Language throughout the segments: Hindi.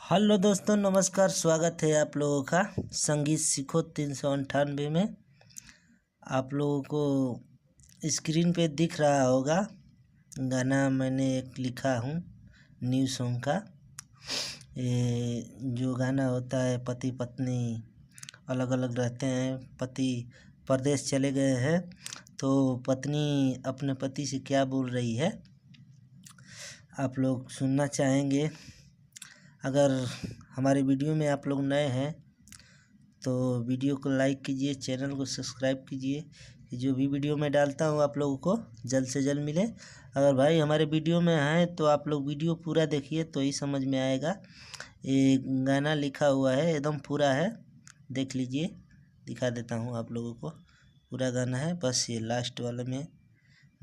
हेलो दोस्तों, नमस्कार। स्वागत है आप लोगों का संगीत सीखो 398 में। आप लोगों को स्क्रीन पे दिख रहा होगा गाना मैंने एक लिखा हूँ न्यू सॉन्ग का। ये जो गाना होता है, पति पत्नी अलग अलग रहते हैं, पति परदेश चले गए हैं, तो पत्नी अपने पति से क्या बोल रही है आप लोग सुनना चाहेंगे। अगर हमारे वीडियो में आप लोग नए हैं तो वीडियो को लाइक कीजिए, चैनल को सब्सक्राइब कीजिए कि जो भी वीडियो मैं डालता हूँ आप लोगों को जल्द से जल्द मिले। अगर भाई हमारे वीडियो में हैं तो आप लोग वीडियो पूरा देखिए तो ही समझ में आएगा। ये गाना लिखा हुआ है, एकदम पूरा है, देख लीजिए। दिखा देता हूँ आप लोगों को, पूरा गाना है, बस ये लास्ट वाले में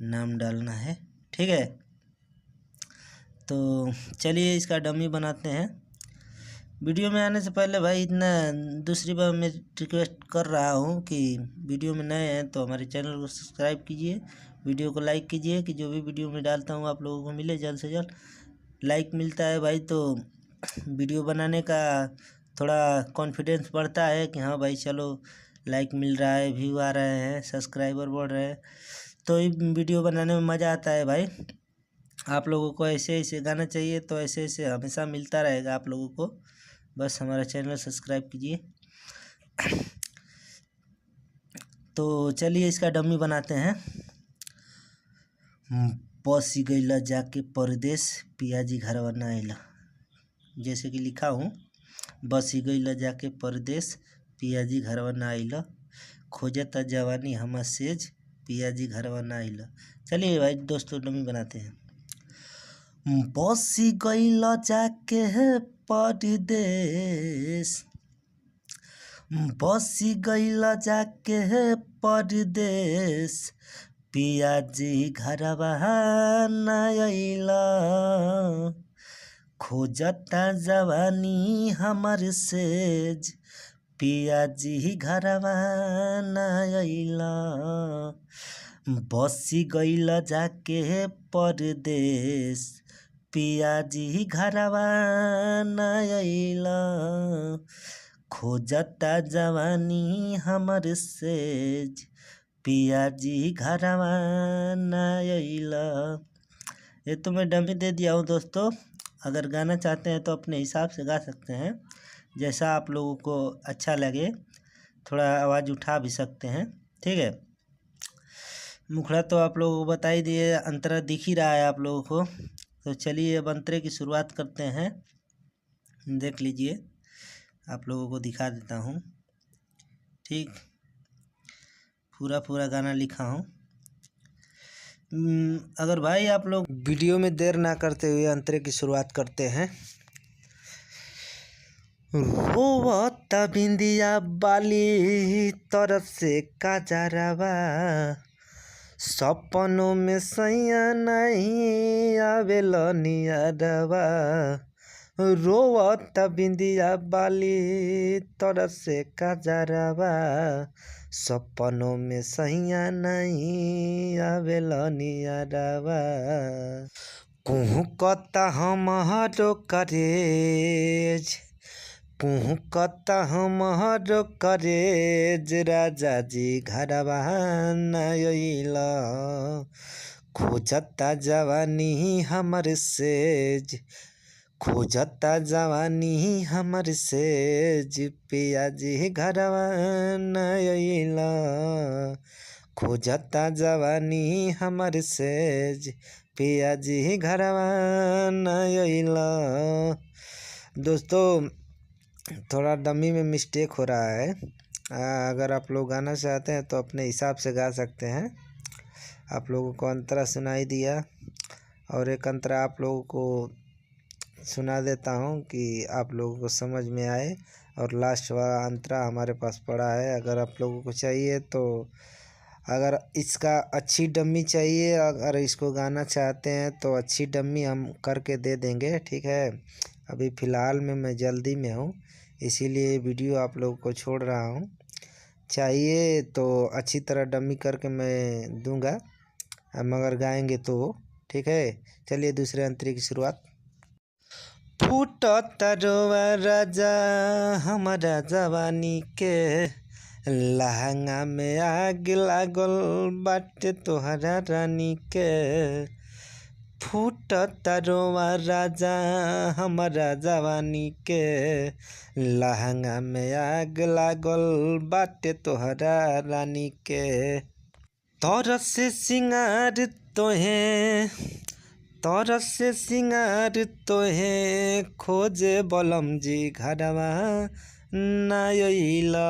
नाम डालना है, ठीक है। तो चलिए इसका डमी बनाते हैं। वीडियो में आने से पहले भाई इतना दूसरी बार मैं रिक्वेस्ट कर रहा हूँ कि वीडियो में नए हैं तो हमारे चैनल को सब्सक्राइब कीजिए, वीडियो को लाइक कीजिए कि जो भी वीडियो में डालता हूँ आप लोगों को मिले जल्द से जल्द। लाइक मिलता है भाई तो वीडियो बनाने का थोड़ा कॉन्फिडेंस बढ़ता है कि हाँ भाई चलो लाइक मिल रहा है, व्यू आ रहे हैं, सब्सक्राइबर बढ़ रहे हैं, तो ये वीडियो बनाने में मज़ा आता है भाई। आप लोगों को ऐसे ऐसे गाना चाहिए तो ऐसे ऐसे हमेशा मिलता रहेगा आप लोगों को, बस हमारा चैनल सब्सक्राइब कीजिए। तो चलिए इसका डमी बनाते हैं। बस गईला जाके परदेश पियाजी घरवा ना आइला। जैसे कि लिखा हूँ, बस गईला जाके परदेश पियाजी घरवा ना आइला, खोजता जवानी हमा सेज पियाजी घरवा ना आइला। चलिए भाई दोस्तों डमी बनाते हैं। बसी गईला जाके परदेश, बसी गईला जाके परदेश पियाजी घरवा ना आइला, खोजता जवानी हमर सेज पियाजी घरवा ना आइला। बसी गईला जाके परदेश पियाजी घरवा ना आइला, खोजता जवानी हमर सेज पियाजी घरवा ना आइला। ये तो मैं डमी दे दिया हूँ दोस्तों। अगर गाना चाहते हैं तो अपने हिसाब से गा सकते हैं, जैसा आप लोगों को अच्छा लगे, थोड़ा आवाज़ उठा भी सकते हैं, ठीक है। मुखड़ा तो आप लोगों को बता ही दिए, अंतरा दिख ही रहा है आप लोगों को। तो चलिए अब अंतरे की शुरुआत करते हैं, देख लीजिए, आप लोगों को दिखा देता हूँ, ठीक। पूरा गाना लिखा हूँ। अगर भाई आप लोग वीडियो में देर ना करते हुए अंतरे की शुरुआत करते हैं। रोवता बिंदिया बाली तरफ से काजरवा, सपनों में सैया नहीं आवेल नियरवा। रोवता बिंदिया बाली तरफ से काजरवा, सपनों में सैया नहीं आवेल नियरवा। कुहुकता हमारो करेज, कुहुकता हमारो करेज राजा जी घरवा ना आइला, खोजता जवानी हमर सेज, खोजता जवानी हमर सेज पियाजी घरवा ना आइला, खोजता जवानी हमर सेज पियाजी घरवा ना आइला। दोस्तों थोड़ा डमी में मिस्टेक हो रहा है। अगर आप लोग गाना चाहते हैं तो अपने हिसाब से गा सकते हैं। आप लोगों को अंतरा सुनाई दिया और एक अंतरा आप लोगों को सुना देता हूं कि आप लोगों को समझ में आए, और लास्ट वाला अंतरा हमारे पास पड़ा है। अगर आप लोगों को चाहिए तो, अगर इसका अच्छी डमी चाहिए, अगर इसको गाना चाहते हैं तो अच्छी डमी हम करके दे देंगे, ठीक है। अभी फ़िलहाल में मैं जल्दी में हूँ, इसीलिए वीडियो आप लोगों को छोड़ रहा हूँ। चाहिए तो अच्छी तरह डमी करके मैं दूंगा, मगर गाएंगे तो, ठीक है। चलिए दूसरे अंतरे की शुरुआत। फूटता रोवा राजा हमारा जवानी के, लहंगा में आग लागल बाटे तोहरा रानी के। फूटता रोवा राजा हमारा जवानी के, लहंगा में आग लागल बाटे तोहरा रानी के। तोर से सिंगार तोहे खोजे बलम जी घरवा ना अइला।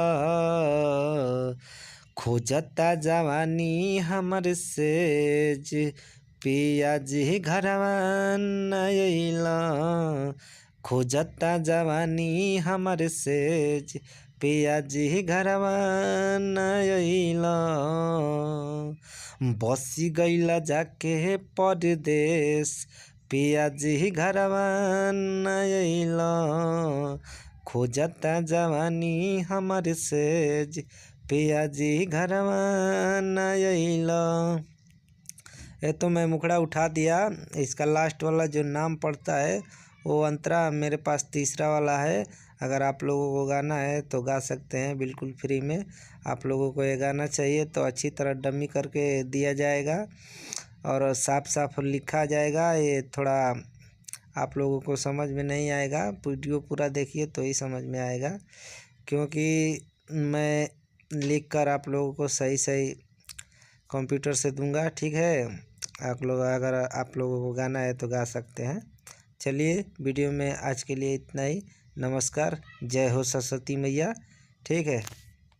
खोजता जवानी हमर सेज पिया जी घरवा ना अइला। खोजता जवानी हमर सेज पिया जी घरवा ना अइला। बसी गइला जाके परदेश पिया जी घरवा ना अइला। खोजता जवानी हमर सेज पिया जी घरवा ना अइला। ये तो मैं मुखड़ा उठा दिया। इसका लास्ट वाला जो नाम पड़ता है वो अंतरा मेरे पास तीसरा वाला है। अगर आप लोगों को गाना है तो गा सकते हैं बिल्कुल फ्री में। आप लोगों को ये गाना चाहिए तो अच्छी तरह डमी करके दिया जाएगा और साफ साफ लिखा जाएगा। ये थोड़ा आप लोगों को समझ में नहीं आएगा, वीडियो पूरा देखिए तो ही समझ में आएगा, क्योंकि मैं लिख कर आप लोगों को सही सही कंप्यूटर से दूंगा। ठीक है, अगर आप लोगों को गाना है तो गा सकते हैं। चलिए वीडियो में आज के लिए इतना ही। नमस्कार, जय हो सरस्वती मैया। ठीक है।